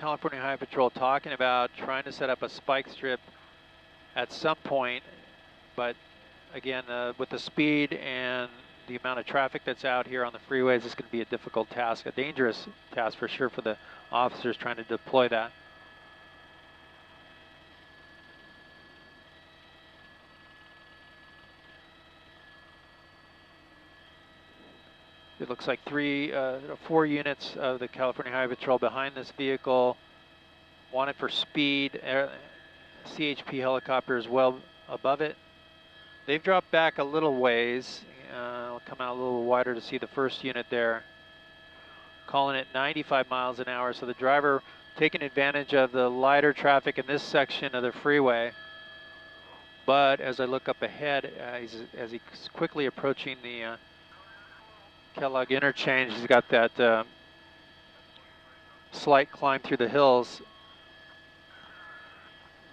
California Highway Patrol talking about trying to set up a spike strip at some point, but again, with the speed and the amount of traffic that's out here on the freeways, it's going to be a difficult task, a dangerous task for sure for the officers trying to deploy that. It looks like 4 units of the California Highway Patrol behind this vehicle, wanted for speed. CHP helicopter is well above it. They've dropped back a little ways. I'll come out a little wider to see the first unit there. Calling it 95 miles an hour. So the driver taking advantage of the lighter traffic in this section of the freeway. But as I look up ahead, as he's quickly approaching the Kellogg interchange, he's got that slight climb through the hills.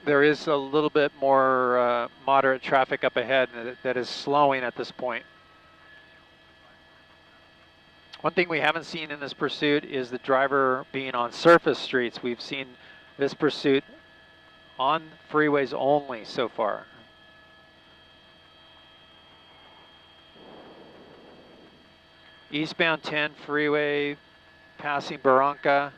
There is a little bit more moderate traffic up ahead that is slowing at this point. One thing we haven't seen in this pursuit is the driver being on surface streets. We've seen this pursuit on freeways only so far. Eastbound 10 freeway passing Barranca.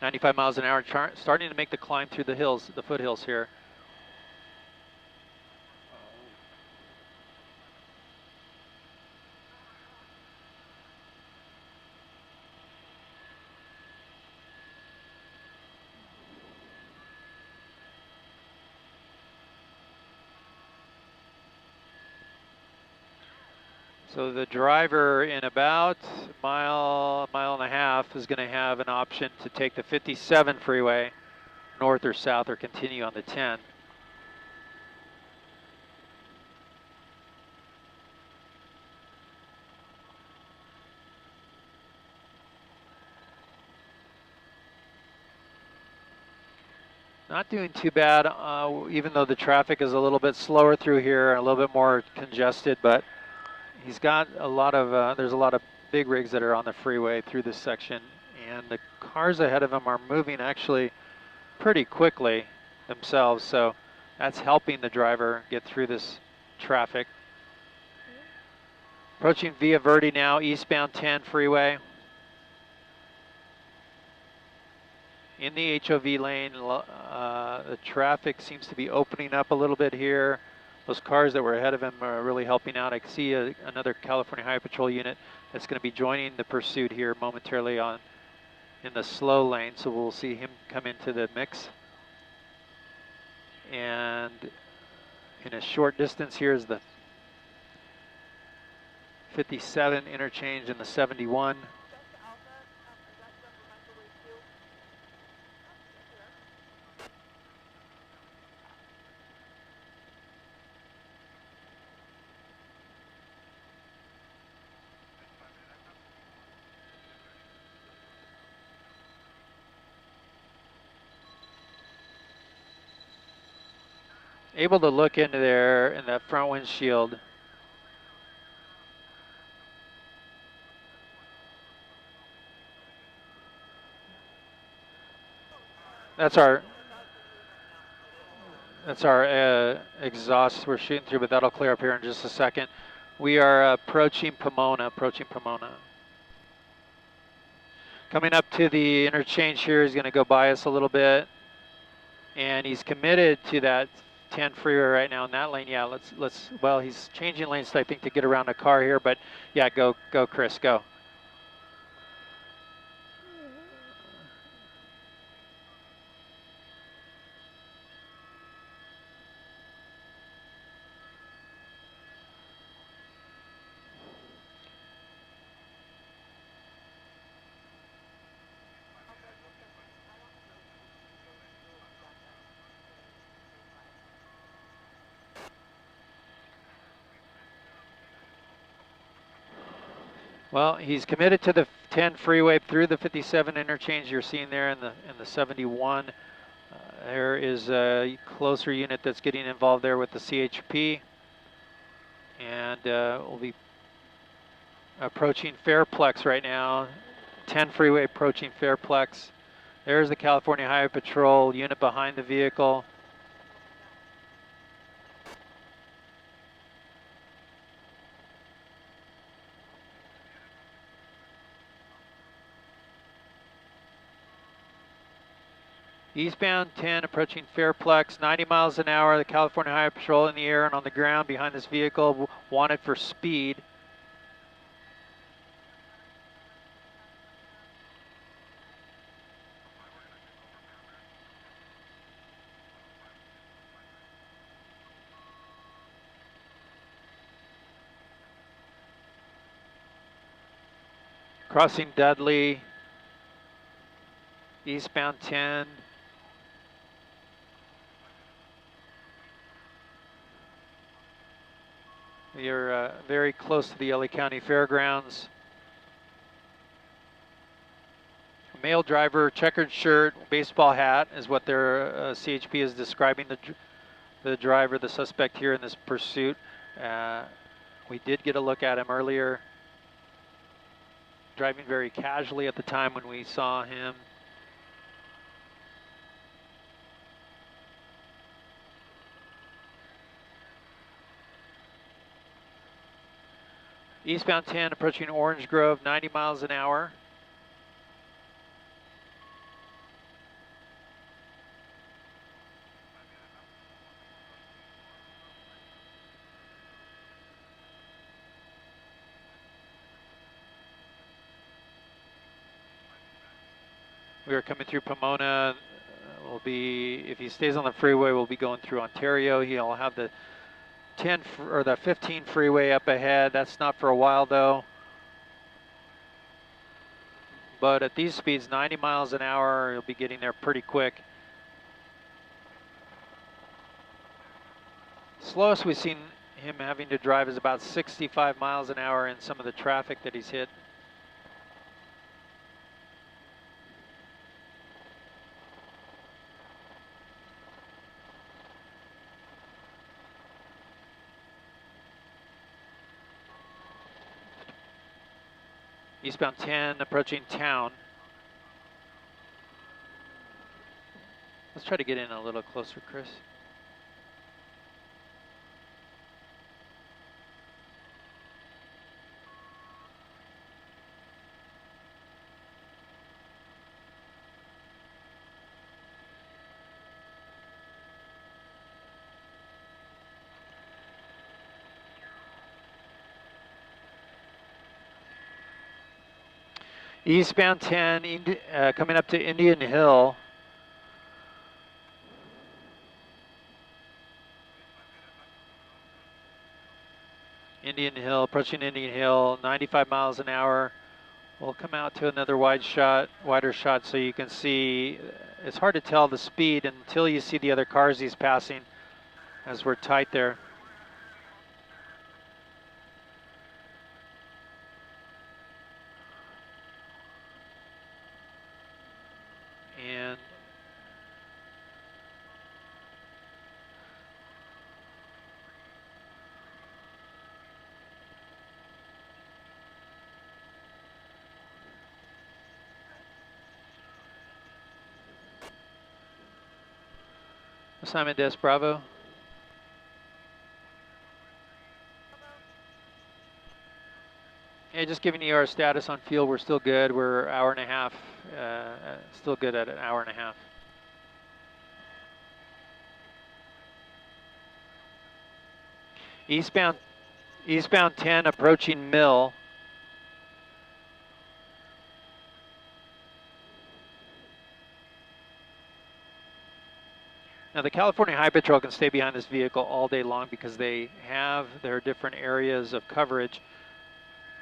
.95 miles an hour, starting to make the climb through the hills, the foothills here. So the driver in about a mile and a half is going to have an option to take the 57 freeway north or south or continue on the 10. Not doing too bad, even though the traffic is a little bit slower through here, a little bit more congested, but he's got a lot of, there's a lot of big rigs that are on the freeway through this section, and the cars ahead of him are moving actually pretty quickly themselves, so that's helping the driver get through this traffic. Approaching Via Verde now, eastbound 10 freeway. In the HOV lane, the traffic seems to be opening up a little bit here. Those cars that were ahead of him are really helping out. I can see another California Highway Patrol unit that's going to be joining the pursuit here momentarily in the slow lane, so we'll see him come into the mix. And in a short distance here is the 57 interchange and the 71. Able to look into there in that front windshield. That's our exhaust we're shooting through, but that'll clear up here in just a second. We are approaching Pomona, Coming up to the interchange here, he's going to go by us a little bit, and he's committed to that 10 freeway right now in that lane. Yeah, well, he's changing lanes, I think, to get around a car here, but yeah, go Chris, go. Well, he's committed to the 10 freeway through the 57 interchange you're seeing there in the 71. There is a closer unit that's getting involved there with the CHP, and we'll be approaching Fairplex right now. 10 freeway approaching Fairplex. There's the California Highway Patrol unit behind the vehicle. Eastbound 10 approaching Fairplex, 90 miles an hour. The California Highway Patrol in the air and on the ground behind this vehicle, wanted for speed. Crossing Dudley, eastbound 10. You're very close to the LA County Fairgrounds. Male driver, checkered shirt, baseball hat is what their CHP is describing the driver, the suspect here in this pursuit. We did get a look at him earlier, driving very casually at the time when we saw him. Eastbound 10 approaching Orange Grove, 90 miles an hour. We are coming through Pomona. We'll be, if he stays on the freeway, we'll be going through Ontario. He'll have the 10 or the 15 freeway up ahead. That's not for a while though. But at these speeds, 90 miles an hour, he'll be getting there pretty quick. Slowest we've seen him having to drive is about 65 miles an hour in some of the traffic that he's hit. Eastbound 10 approaching town. Let's try to get in a little closer, Chris. Eastbound 10, coming up to Indian Hill. Indian Hill, approaching Indian Hill, 95 miles an hour. We'll come out to another wider shot so you can see. It's hard to tell the speed until you see the other cars he's passing as we're tight there. And assignment desk Bravo. Yeah, just giving you our status on field. We're still good. We're an hour and a half. Still good at an hour and a half. Eastbound 10 approaching Mill. Now the California Highway Patrol can stay behind this vehicle all day long because they have their different areas of coverage.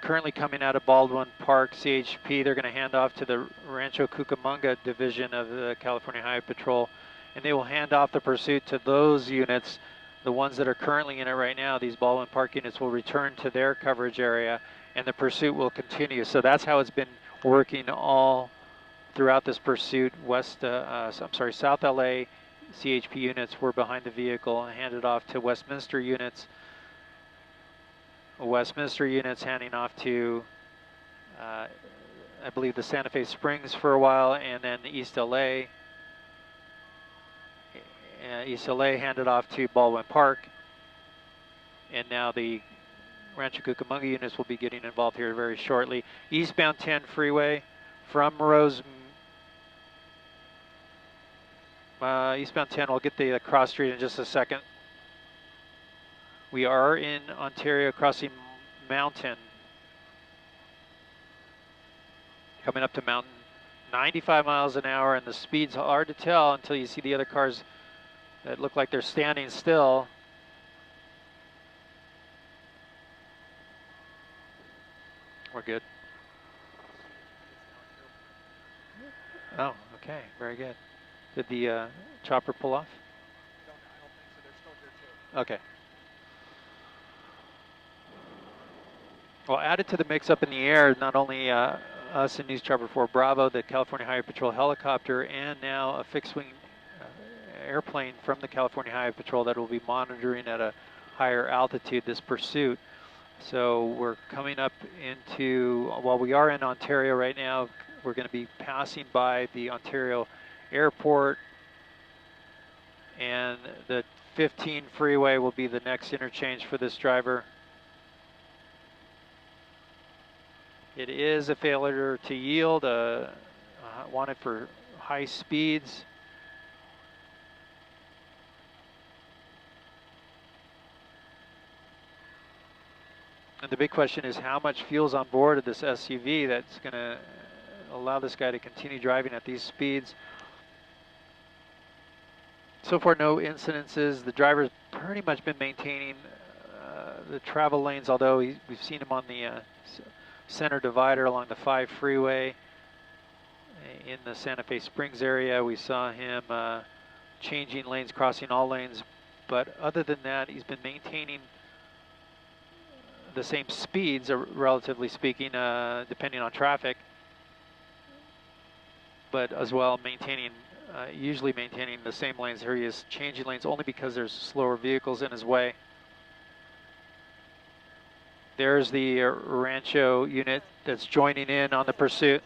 Currently coming out of Baldwin Park, CHP, they're going to hand off to the Rancho Cucamonga division of the California Highway Patrol, and they will hand off the pursuit to those units. The ones that are currently in it right now, these Baldwin Park units, will return to their coverage area, and the pursuit will continue. So that's how it's been working all throughout this pursuit, South LA CHP units were behind the vehicle and handed off to Westminster units. Westminster units handing off to, I believe, the Santa Fe Springs for a while, and then East LA. East LA handed off to Baldwin Park, and now the Rancho Cucamonga units will be getting involved here very shortly. Eastbound 10 freeway from eastbound 10, we'll get the cross street in just a second. We are in Ontario, crossing Mountain. Coming up to Mountain, 95 miles an hour, and the speed's hard to tell until you see the other cars that look like they're standing still. We're good. Oh, okay, very good. Did the chopper pull off? I don't think so. They're still here too. Okay. Well, added to the mix up in the air, not only us in News Chopper 4 Bravo, the California Highway Patrol helicopter, and now a fixed-wing airplane from the California Highway Patrol that will be monitoring at a higher altitude this pursuit. So we're coming up into, while we are in Ontario right now, we're going to be passing by the Ontario Airport, and the 15 freeway will be the next interchange for this driver. It is a failure to yield, wanted for high speeds. And the big question is how much fuel's on board of this SUV that's going to allow this guy to continue driving at these speeds. So far, no incidences. The driver's pretty much been maintaining the travel lanes, although we've seen him on the center divider along the 5 freeway in the Santa Fe Springs area. We saw him changing lanes, crossing all lanes, but other than that, he's been maintaining the same speeds, relatively speaking, depending on traffic, but as well maintaining, usually maintaining the same lanes. Here he is changing lanes only because there's slower vehicles in his way. There's the Rancho unit that's joining in on the pursuit.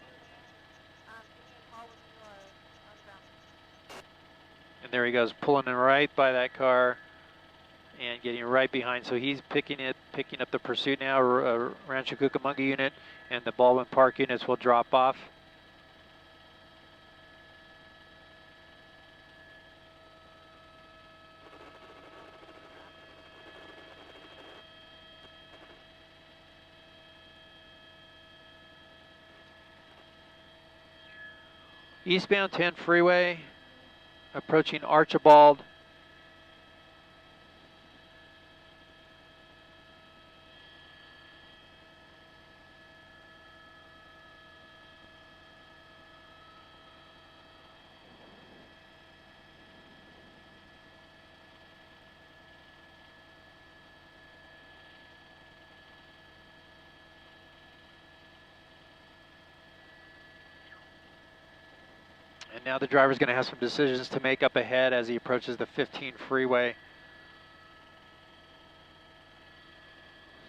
And there he goes, pulling in right by that car and getting right behind. So he's picking up the pursuit now. Rancho Cucamonga unit and the Baldwin Park units will drop off. Eastbound 10 freeway, approaching Archibald. And now the driver's going to have some decisions to make up ahead as he approaches the 15 freeway.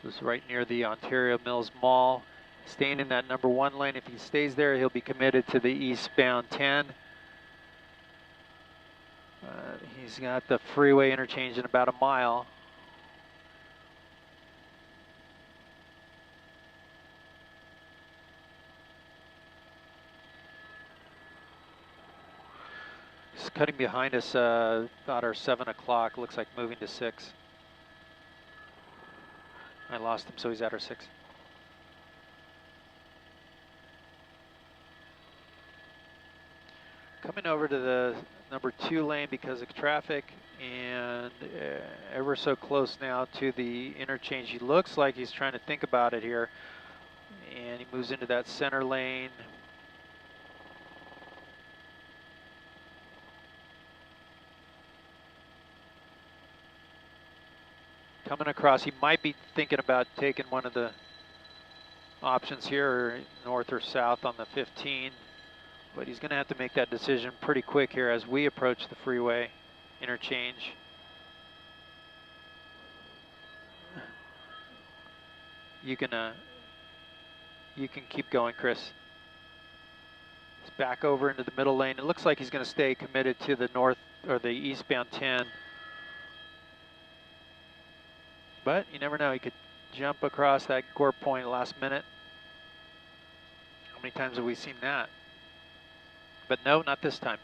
This is right near the Ontario Mills Mall. Staying in that number 1 lane. If he stays there, he'll be committed to the eastbound 10. He's got the freeway interchange in about a mile. He's cutting behind us about our 7 o'clock. Looks like moving to 6. I lost him, so he's at our 6. Coming over to the number 2 lane because of traffic, and ever so close now to the interchange. He looks like he's trying to think about it here, and he moves into that center lane. Coming across, he might be thinking about taking one of the options here, north or south on the 15, but he's going to have to make that decision pretty quick here as we approach the freeway. interchange. You can keep going, Chris. He's back over into the middle lane. It looks like he's going to stay committed to the north or the eastbound 10. But you never know, he could jump across that gore point last minute. How many times have we seen that? But no, not this time.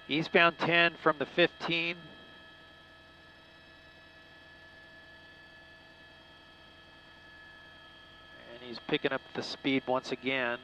Eastbound 10 from the 15. And he's picking up the speed once again.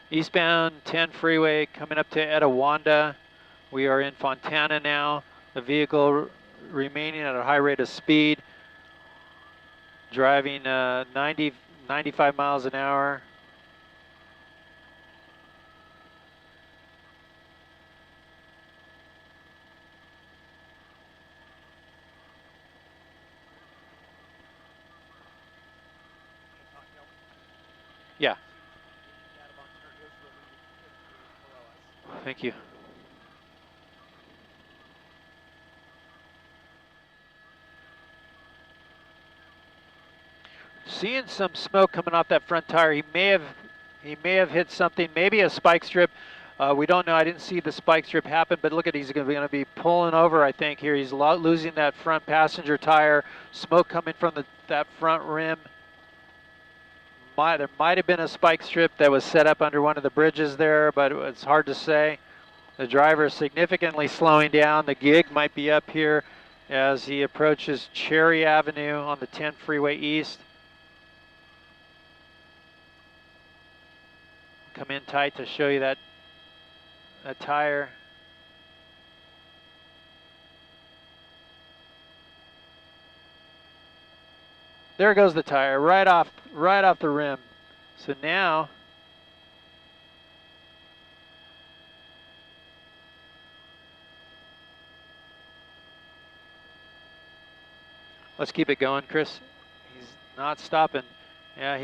Eastbound 10 freeway coming up to Etowanda. We are in Fontana now. The vehicle remaining at a high rate of speed, driving 95 miles an hour. Yeah. Thank you. Seeing some smoke coming off that front tire. He may have hit something, maybe a spike strip. We don't know. I didn't see the spike strip happen, but look at, he's going to be pulling over, I think, here. He's losing that front passenger tire. Smoke coming from that front rim. There might have been a spike strip that was set up under one of the bridges there, but it's hard to say. The driver is significantly slowing down. The gig might be up here as he approaches Cherry Avenue on the 10 freeway east. Come in tight to show you that tire. There goes the tire, right off the rim. So now let's keep it going, Chris. He's not stopping. Yeah,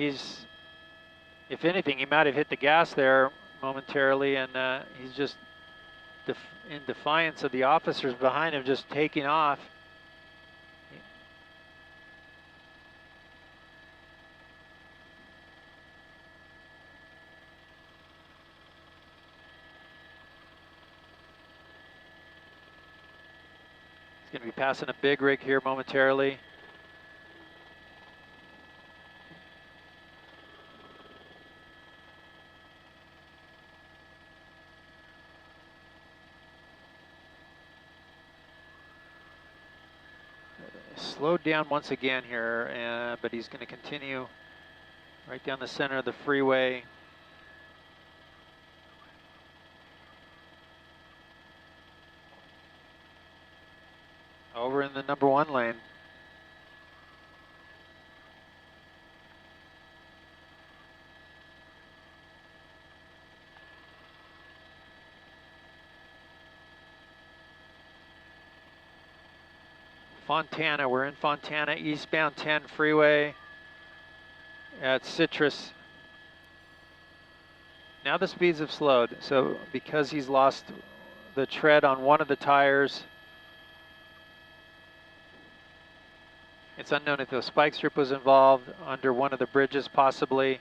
if anything, he might have hit the gas there momentarily, and he's just in defiance of the officers behind him, just taking off. He's going to be passing a big rig here momentarily. Slowed down once again here, but he's going to continue right down the center of the freeway. Over in the number 1 lane. Fontana, we're in Fontana, eastbound 10 freeway at Citrus. Now the speeds have slowed, so because he's lost the tread on one of the tires, it's unknown if the spike strip was involved under one of the bridges possibly.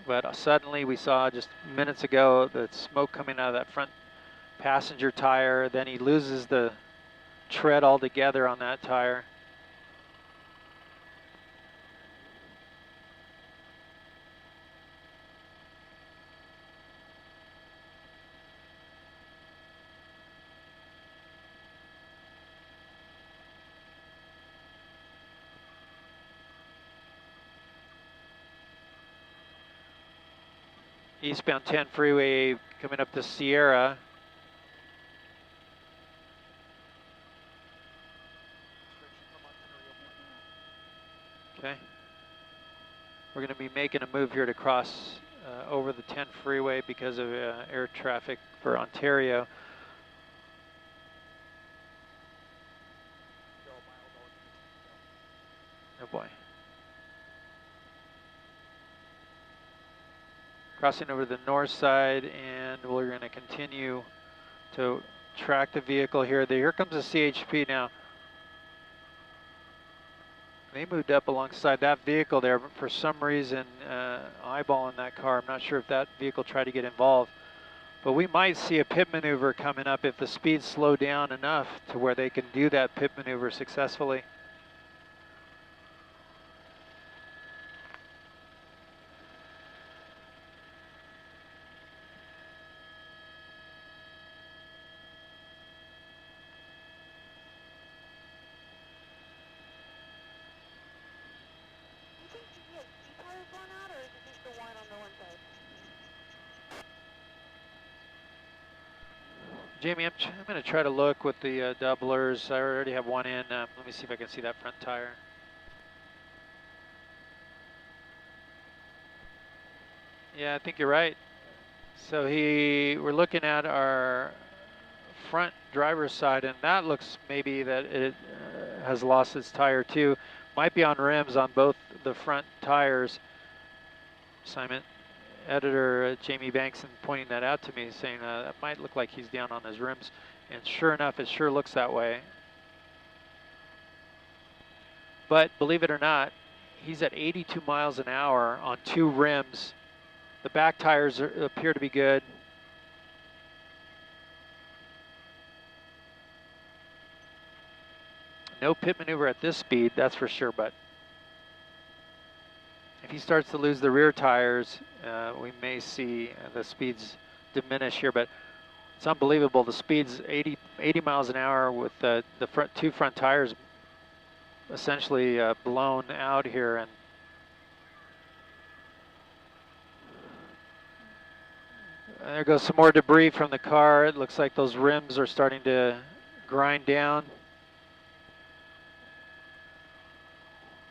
But suddenly we saw just minutes ago the smoke coming out of that front passenger tire. Then he loses the tread altogether on that tire. Eastbound 10 freeway coming up to Sierra. Okay. We're going to be making a move here to cross over the 10 freeway because of air traffic for Ontario. Oh boy. Crossing over the north side, and we're going to continue to track the vehicle here. Here comes the CHP now. They moved up alongside that vehicle there, but for some reason, eyeballing that car. I'm not sure if that vehicle tried to get involved. But we might see a pit maneuver coming up if the speeds slow down enough to where they can do that pit maneuver successfully. Jamie, I'm going to try to look with the doublers. I already have one in. Let me see if I can see that front tire. Yeah, I think you're right. So we're looking at our front driver's side, and that looks maybe that it has lost its tire too. Might be on rims on both the front tires. Simon. Editor Jamie Bankson pointing that out to me, saying that might look like he's down on his rims, and sure enough, it sure looks that way. But believe it or not, he's at 82 miles an hour on 2 rims. The back tires appear to be good. No pit maneuver at this speed, that's for sure, but if he starts to lose the rear tires, we may see the speeds diminish here, but it's unbelievable. The speed's 80 miles an hour with the two front tires essentially blown out here. And there goes some more debris from the car. It looks like those rims are starting to grind down.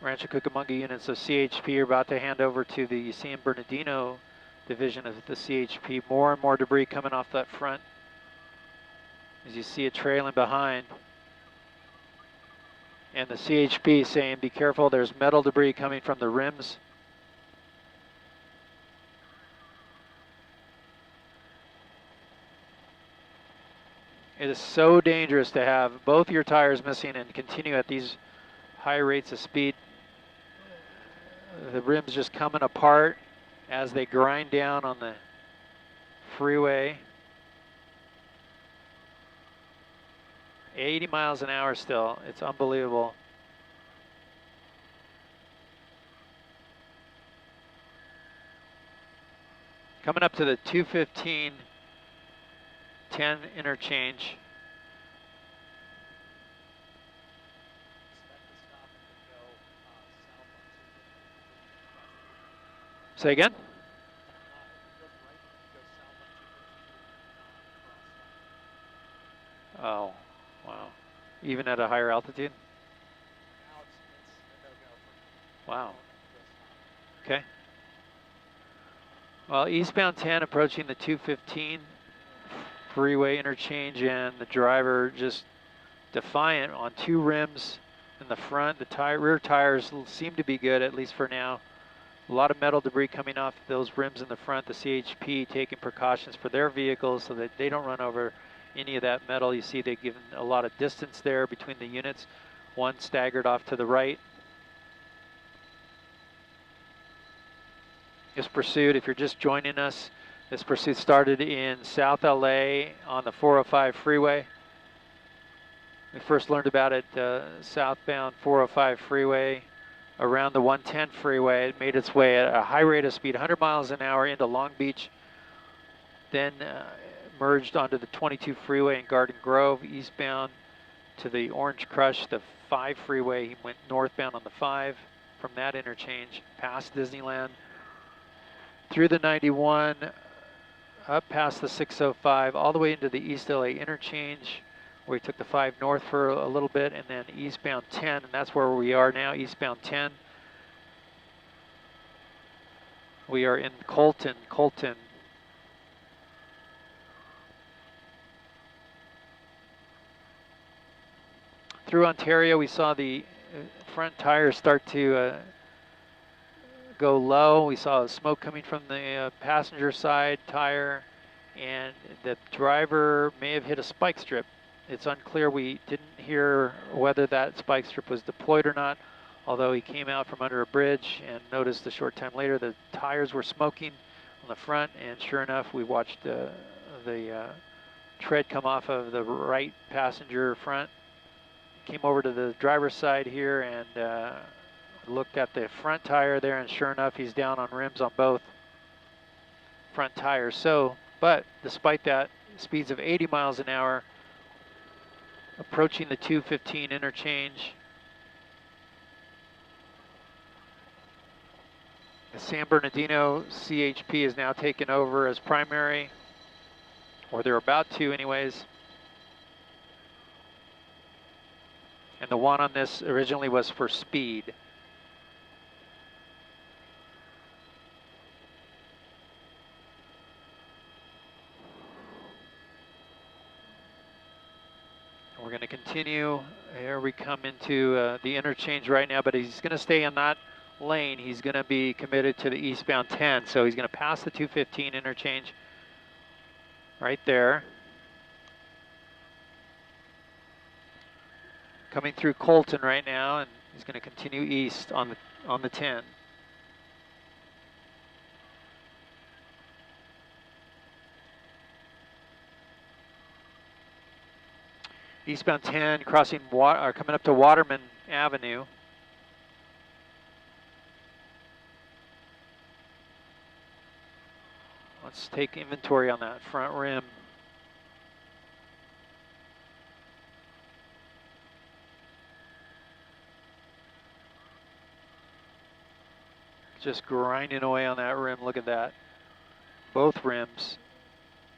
Rancho Cucamonga units of CHP are about to hand over to the San Bernardino division of the CHP. More and more debris coming off that front, as you see it trailing behind. And the CHP saying, be careful, there's metal debris coming from the rims. It is so dangerous to have both your tires missing and continue at these high rates of speed. The rims just coming apart as they grind down on the freeway. 80 miles an hour still. It's unbelievable. Coming up to the 215-10 interchange. Say again? Oh, wow. Even at a higher altitude? Wow. Okay. Well, eastbound 10 approaching the 215 freeway interchange, and the driver just defiant on 2 rims in the front. The rear tires seem to be good, at least for now. A lot of metal debris coming off those rims in the front. The CHP taking precautions for their vehicles so that they don't run over any of that metal. You see they've given a lot of distance there between the units. One staggered off to the right. This pursuit, if you're just joining us, this pursuit started in South LA on the 405 freeway. We first learned about it southbound 405 freeway around the 110 freeway. It made its way at a high rate of speed, 100 miles an hour into Long Beach, then merged onto the 22 freeway in Garden Grove, eastbound to the Orange Crush, the 5 freeway. He went northbound on the 5 from that interchange, past Disneyland, through the 91, up past the 605, all the way into the East LA interchange, where we took the 5 north for a little bit, and then eastbound 10, and that's where we are now, eastbound 10. We are in Colton. Through Ontario, we saw the front tires start to go low. We saw smoke coming from the passenger side tire, and the driver may have hit a spike strip. It's unclear. We didn't hear whether that spike strip was deployed or not, although he came out from under a bridge and noticed a short time later the tires were smoking on the front, and sure enough, we watched the tread come off of the right passenger front. Came over to the driver's side here and looked at the front tire there, and sure enough, he's down on rims on both front tires. So, but despite that, speeds of 80 miles an hour, approaching the 215 interchange. The San Bernardino CHP is now taken over as primary, or they're about to anyways. And the one on this originally was for speed. We're going to continue. Here we come into the interchange right now, but he's going to stay in that lane. He's going to be committed to the eastbound 10, so he's going to pass the 215 interchange right there. Coming through Colton right now, and he's going to continue east on the 10. Eastbound 10, crossing coming up to Waterman Avenue. Let's take inventory on that front rim. Just grinding away on that rim. Look at that. Both rims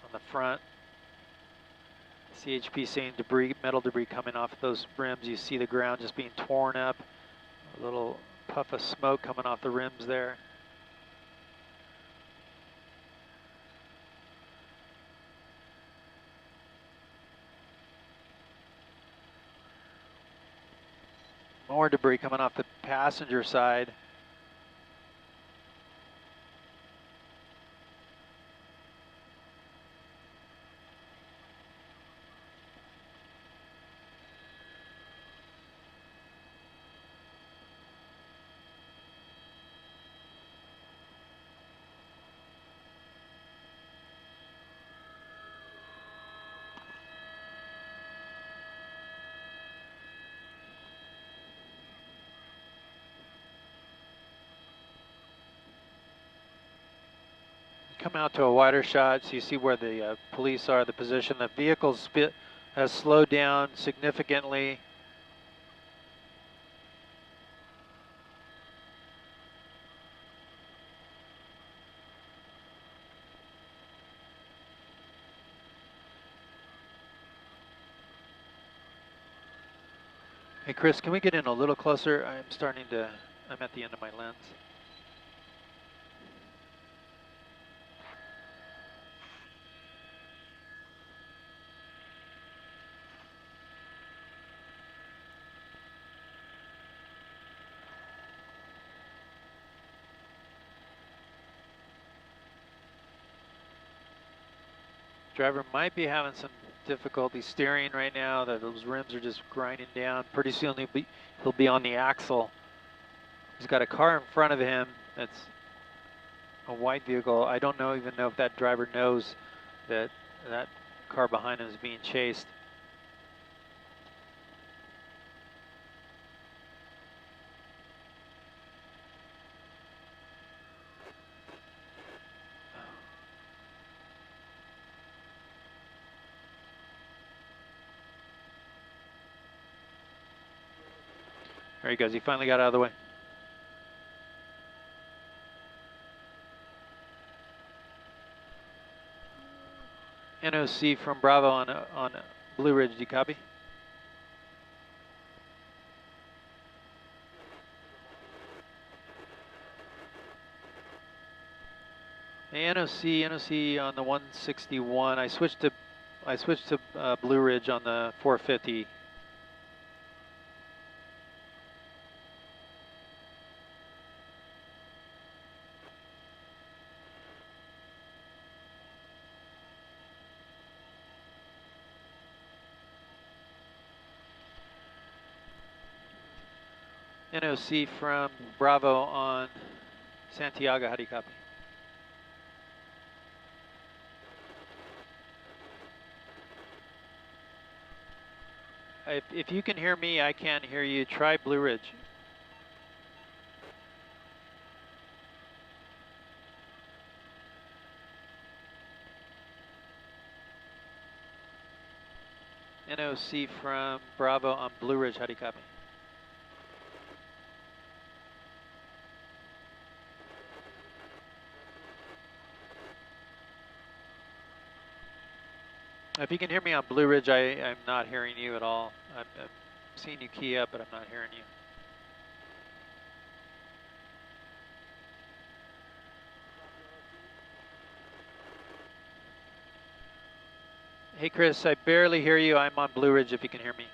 on the front. CHP seeing debris, metal debris coming off those rims. You see the ground just being torn up. A little puff of smoke coming off the rims there. More debris coming off the passenger side. Come out to a wider shot so you see where the police are, the position. The vehicle has slowed down significantly. Hey Chris, can we get in a little closer? I'm at the end of my lens. Driver might be having some difficulty steering right now. Those rims are just grinding down. Pretty soon he'll be on the axle. He's got a car in front of him that's a white vehicle. I don't even know if that driver knows that that car behind him is being chased. There he goes. He finally got out of the way. NOC from Bravo on Blue Ridge, do you copy? Hey, NOC on the 161. I switched to Blue Ridge on the 450. NOC from Bravo on Santiago, how do you copy? If you can hear me, I can't hear you. Try Blue Ridge. NOC from Bravo on Blue Ridge, how do you copy? If you can hear me on Blue Ridge, I'm not hearing you at all. I'm seeing you key up, but I'm not hearing you. Hey Chris, I barely hear you. I'm on Blue Ridge if you can hear me.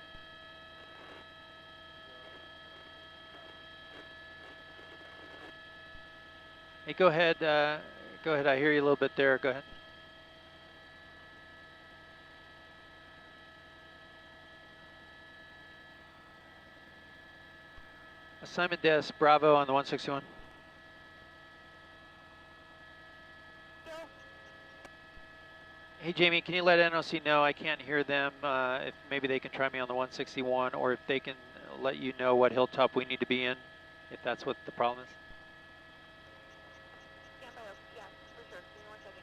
Hey, go ahead. Go ahead. I hear you a little bit there. Go ahead. Assignment desk, Bravo on the 161. Hey Jamie, can you let NOC know I can't hear them? If maybe they can try me on the 161, or if they can let you know what hilltop we need to be in, if that's what the problem is. Yeah, for sure. Give me 1 second.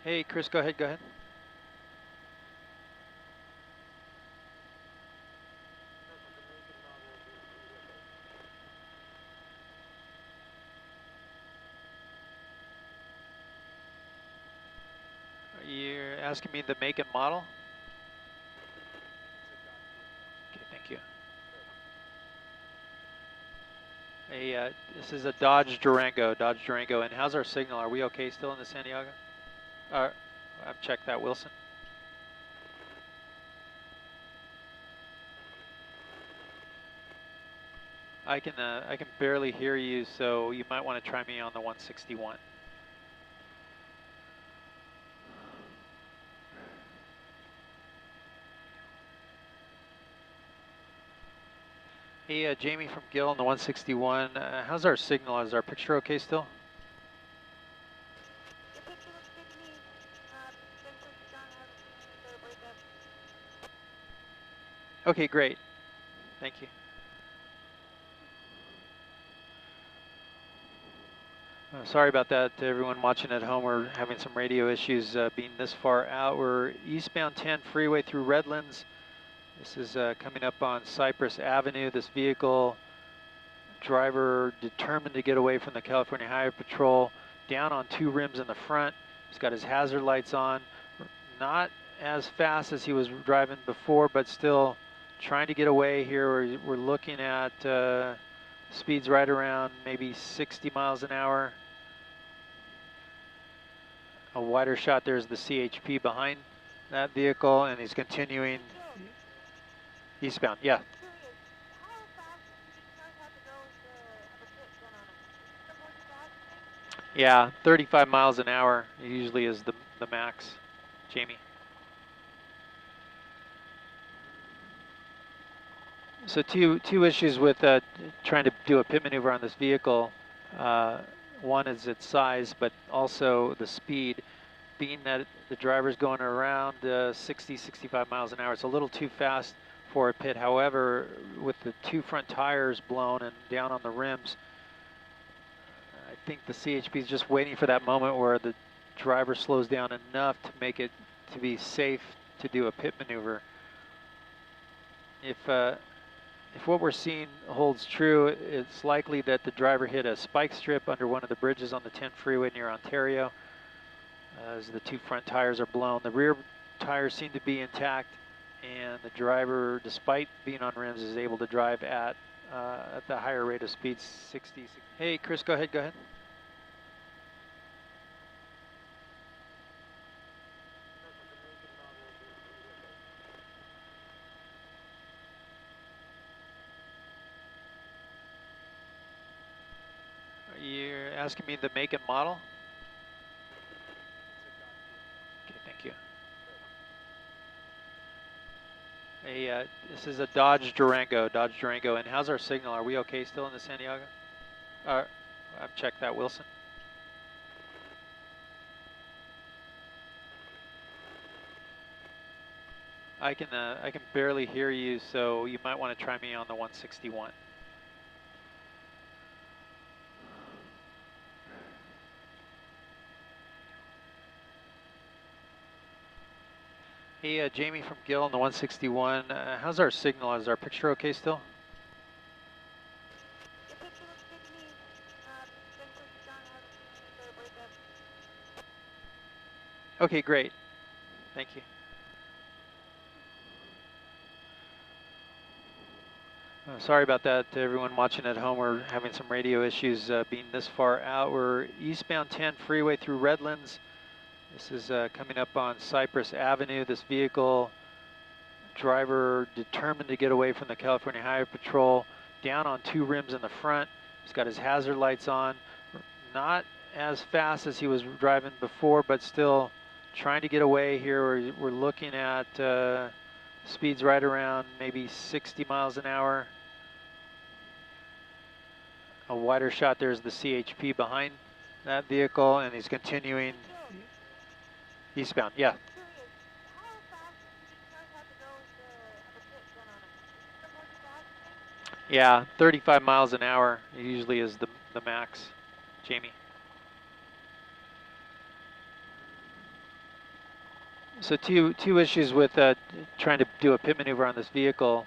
Hey Chris, go ahead, go ahead. You're asking me the make and model? Okay, thank you. This is a Dodge Durango, and how's our signal? Are we okay still in the Santiago? I've checked that, Wilson. I can barely hear you, so you might want to try me on the 161. Hey, Jamie from Gill on the 161. How's our signal? Is our picture okay still? Your picture looks good to me. Sensors are strong. I haven't seen any sort of breakup. Okay, great. Thank you. Sorry about that to everyone watching at home. We're having some radio issues being this far out. We're eastbound 10 freeway through Redlands. This is coming up on Cypress Avenue. This vehicle, driver determined to get away from the California Highway Patrol, down on 2 rims in the front. He's got his hazard lights on. Not as fast as he was driving before, but still trying to get away here. We're looking at speeds right around maybe 60 miles an hour. A wider shot, there's the CHP behind that vehicle, and he's continuing eastbound. Yeah. I'm curious, how fast do these cars have to go to have a pit done on them? Is it more too fast, you think? Yeah, 35 miles an hour usually is the max, Jamie. So two issues with trying to do a pit maneuver on this vehicle. One is its size, but also the speed. Being that the driver's going around 60, 65 miles an hour, it's a little too fast for a pit. However, with the 2 front tires blown and down on the rims, I think the CHP is just waiting for that moment where the driver slows down enough to make it to be safe to do a pit maneuver. If what we're seeing holds true, it's likely that the driver hit a spike strip under one of the bridges on the 10 freeway near Ontario as the two front tires are blown. The rear tires seem to be intact, and the driver, despite being on rims, is able to drive at the higher rate of speed, 60. Hey, Chris, go ahead. You're asking me the make and model? Okay, thank you. This is a Dodge Durango, and how's our signal? Are we okay still in the San Diego? I've checked that, Wilson. I can barely hear you, so you might want to try me on the 161. Hey, Jamie from Gill on the 161. How's our signal? Is our picture okay still? The picture looks good to me. Thanks for John. I haven't seen any better breakup. Okay, great. Thank you. Sorry about that to everyone watching at home. We're having some radio issues being this far out. We're eastbound 10 freeway through Redlands. This is coming up on Cypress Avenue. This vehicle, driver determined to get away from the California Highway Patrol, down on two rims in the front. He's got his hazard lights on. Not as fast as he was driving before, but still trying to get away here. We're looking at speeds right around maybe 60 miles an hour. A wider shot, there's the CHP behind that vehicle, and he's continuing eastbound. Yeah. I'm curious, how fast do these cars have to go to have a pit run on them? Is it more than that, you think? Yeah, 35 miles an hour usually is the max. Jamie. So two issues with trying to do a pit maneuver on this vehicle.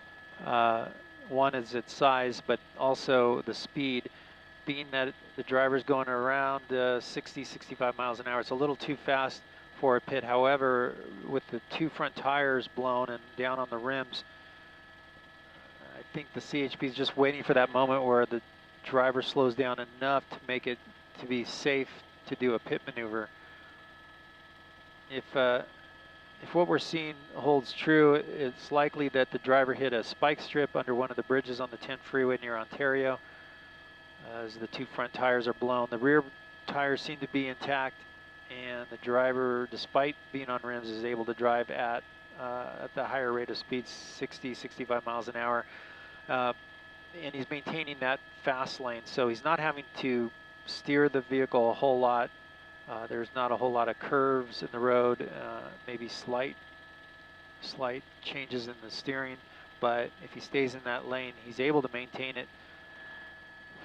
One is its size, but also the speed. Being that the driver's going around 60, 65 miles an hour, it's a little too fast for a pit. However, with the two front tires blown and down on the rims, I think the CHP is just waiting for that moment where the driver slows down enough to make it to be safe to do a pit maneuver. If what we're seeing holds true, it's likely that the driver hit a spike strip under one of the bridges on the 10 freeway near Ontario as the two front tires are blown. The rear tires seem to be intact, and the driver, despite being on rims, is able to drive at the higher rate of speed, 60, 65 miles an hour. And he's maintaining that fast lane, so he's not having to steer the vehicle a whole lot. There's not a whole lot of curves in the road, maybe slight changes in the steering, but if he stays in that lane, he's able to maintain it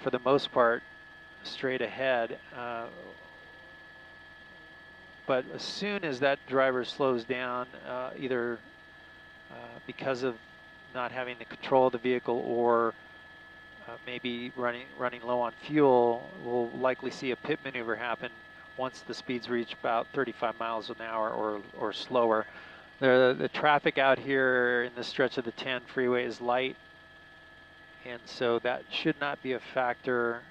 for the most part straight ahead. But as soon as that driver slows down, either because of not having the control of the vehicle or maybe running low on fuel, we'll likely see a pit maneuver happen once the speeds reach about 35 miles an hour or slower. The traffic out here in this stretch of the 10 freeway is light, and so that should not be a factor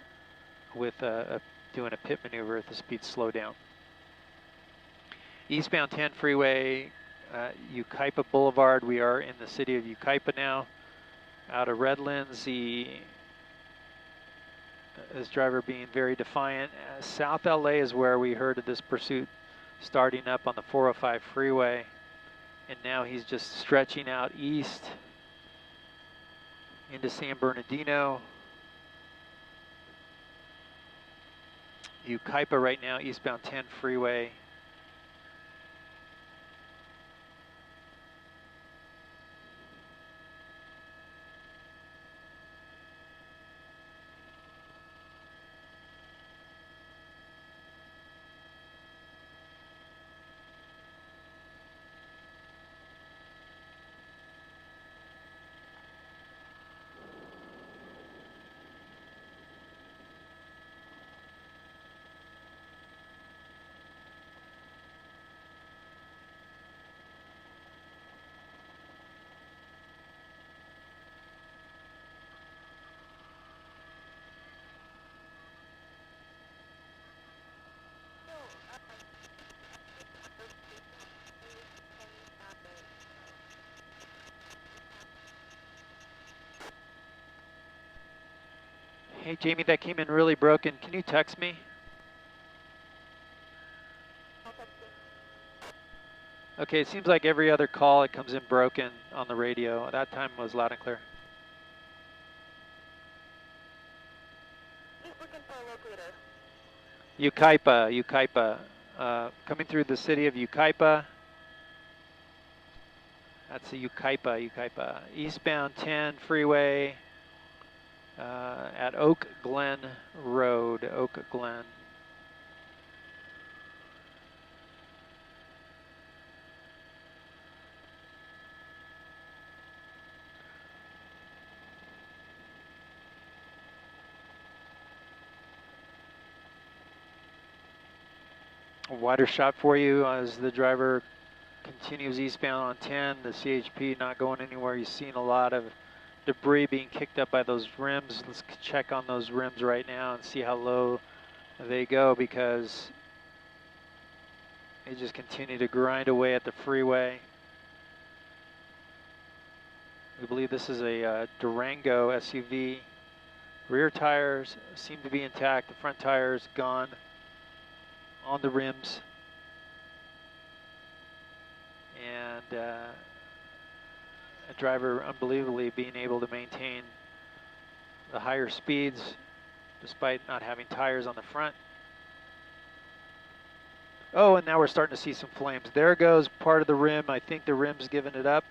with doing a pit maneuver if the speeds slow down. Eastbound 10 freeway, Yucaipa Boulevard. We are in the city of Yucaipa now. Out of Redlands, this driver being very defiant. South LA is where we heard of this pursuit starting up on the 405 freeway, and now he's just stretching out east into San Bernardino. Yucaipa right now, eastbound 10 freeway. Hey Jamie, that came in really broken. Can you text me? I'll text you. Okay, it seems like every other call it comes in broken on the radio. That time was loud and clear. Just looking for a locator. Yucaipa. Coming through the city of Yucaipa. That's the Yucaipa. Eastbound 10 freeway at Oak Glen Road, Oak Glen. A wider shot for you as the driver continues eastbound on 10. The CHP not going anywhere. You've seen a lot of debris being kicked up by those rims. Let's check on those rims right now and see how low they go, because they just continue to grind away at the freeway. We believe this is a Durango SUV. Rear tires seem to be intact. The front tires gone on the rims. And a driver unbelievably being able to maintain the higher speeds despite not having tires on the front. Oh, and now we're starting to see some flames. There goes part of the rim. I think the rim's giving it up.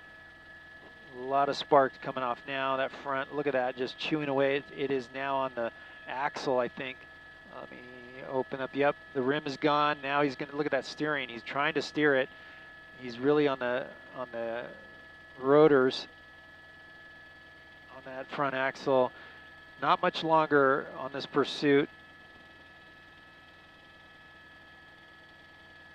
A lot of sparks coming off now. That front, look at that, just chewing away. It is now on the axle, I think. Let me open up. Yep, the rim is gone. Now he's going to look at that steering. He's trying to steer it. He's really on the rotors on that front axle. Not much longer on this pursuit.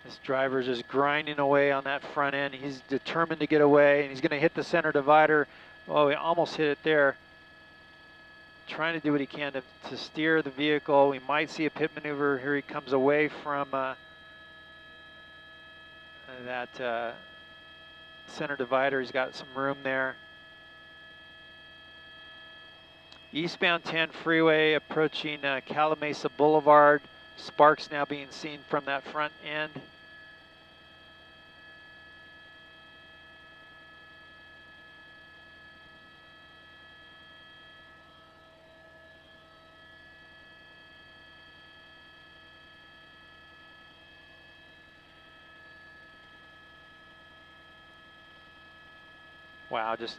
This driver's just grinding away on that front end. He's determined to get away, and he's going to hit the center divider. Oh, he almost hit it there. Trying to do what he can to steer the vehicle. We might see a pit maneuver. Here he comes away from that center divider. He's got some room there. Eastbound 10 freeway approaching Calamasa Boulevard. Sparks now being seen from that front end. Wow, just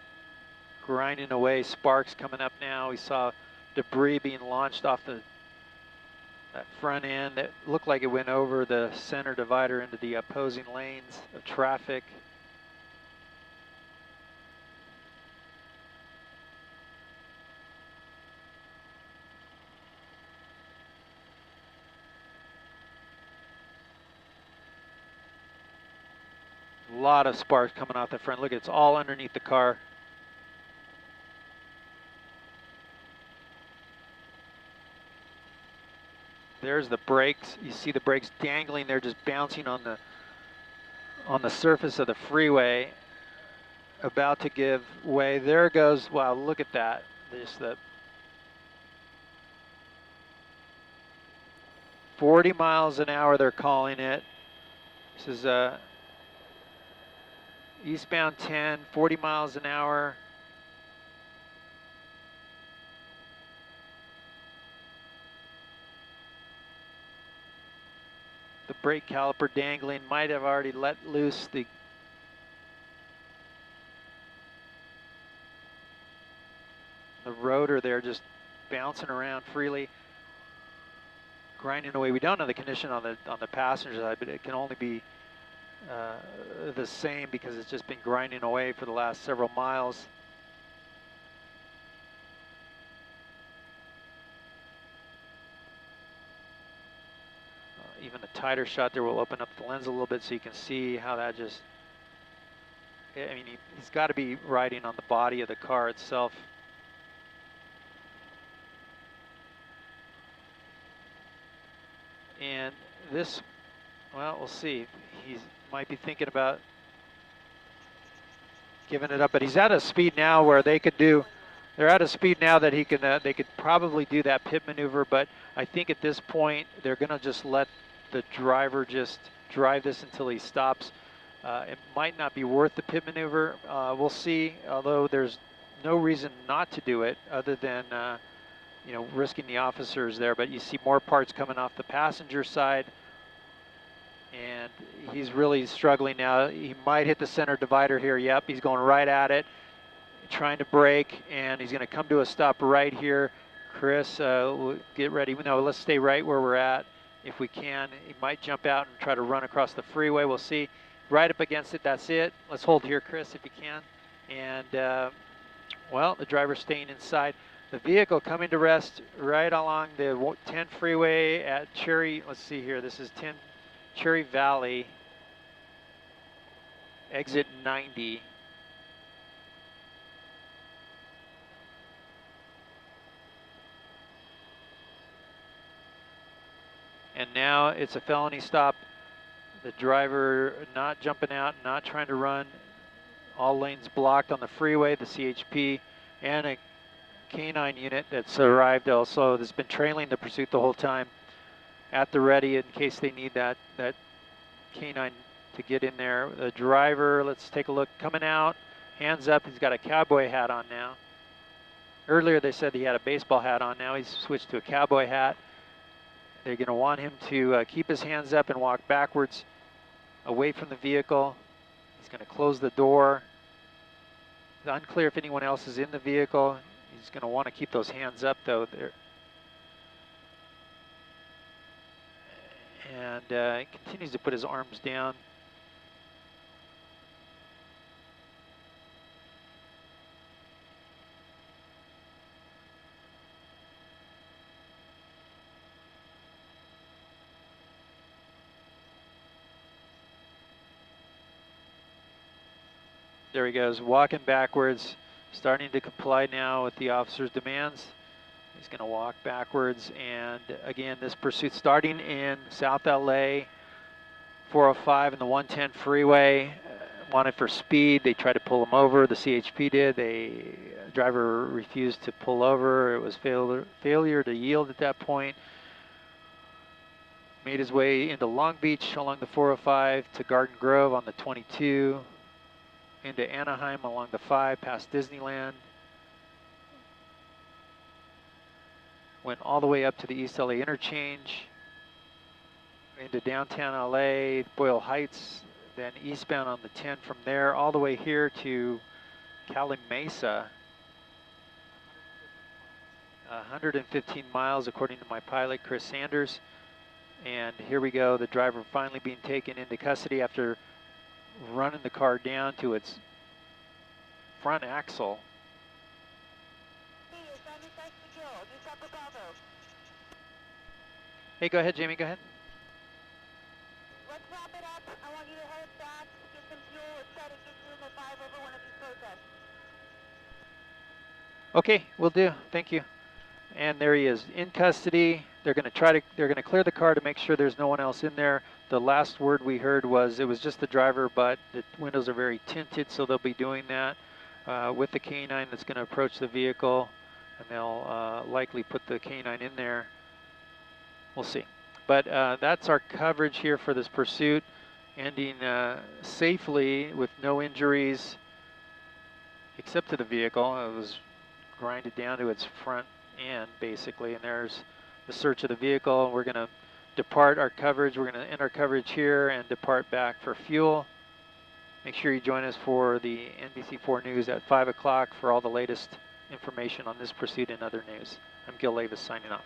grinding away, sparks coming up now. We saw debris being launched off that front end. It looked like it went over the center divider into the opposing lanes of traffic. A lot of sparks coming out the front. Look, it's all underneath the car. There's the brakes. You see the brakes dangling. They're just bouncing on the surface of the freeway, about to give way. There goes. Wow, look at that. Just the 40 miles an hour they're calling it. This is eastbound 10, 40 miles an hour. The brake caliper dangling, might have already let loose the rotor there, just bouncing around freely, grinding away. We don't know the condition on the passenger side, but it can only be the same because it's just been grinding away for the last several miles. Even a tighter shot there will open up the lens a little bit so you can see how that just, I mean, he's got to be riding on the body of the car itself. And this, well, we'll see. He might be thinking about giving it up, but he's at a speed now where they could do They're at a speed now that he can. They could probably do that pit maneuver, but I think at this point they're going to just let the driver just drive this until he stops. It might not be worth the pit maneuver. We'll see. Although there's no reason not to do it, other than you know, risking the officers there. But you see more parts coming off the passenger side, and he's really struggling now. He might hit the center divider here. Yep, he's going right at it, trying to brake, and he's going to come to a stop right here. Chris, get ready. No, let's stay right where we're at if we can. He might jump out and try to run across the freeway. We'll see. Right up against it. That's it. Let's hold here, Chris, if you can. And well, the driver's staying inside. The vehicle coming to rest right along the 10 freeway at Cherry. Let's see here. This is 10 Cherry Valley, exit 90. And now it's a felony stop. The driver not jumping out, not trying to run. All lanes blocked on the freeway, the CHP, and a K9 unit that's arrived also. That's been trailing the pursuit the whole time, at the ready in case they need that K9 to get in there. The driver, let's take a look, coming out, hands up. He's got a cowboy hat on now. Earlier they said he had a baseball hat on. Now he's switched to a cowboy hat. They're going to want him to keep his hands up and walk backwards away from the vehicle. He's going to close the door. It's unclear if anyone else is in the vehicle. He's going to want to keep those hands up though. And he continues to put his arms down. There he goes, walking backwards, starting to comply now with the officer's demands. He's going to walk backwards, and again, this pursuit starting in South LA, 405 and the 110 freeway. Wanted for speed. They tried to pull him over. The CHP did. The driver refused to pull over. It was failure to yield at that point. Made his way into Long Beach along the 405 to Garden Grove on the 22. Into Anaheim along the 5 past Disneyland. Went all the way up to the East LA interchange, into downtown LA, Boyle Heights, then eastbound on the 10 from there, all the way here to Cali Mesa. 115 miles according to my pilot, Chris Sanders. And here we go, the driver finally being taken into custody after running the car down to its front axle. Hey, go ahead, Jamie, go ahead. Let's wrap it up. I want you to head back, get some fuel, and try to get you in the 5 over one of these protests. Okay, will do. Thank you. And there he is, in custody. They're going to clear the car to make sure there's no one else in there. The last word we heard was it was just the driver, but the windows are very tinted, so they'll be doing that with the K9 that's going to approach the vehicle, and they'll likely put the K9 in there. We'll see. But that's our coverage here for this pursuit, ending safely with no injuries except to the vehicle. It was grinded down to its front end, basically, and there's the search of the vehicle. We're going to depart our coverage. We're going to end our coverage here and depart back for fuel. Make sure you join us for the NBC4 News at 5 o'clock for all the latest information on this pursuit and other news. I'm Gil Lavis signing off.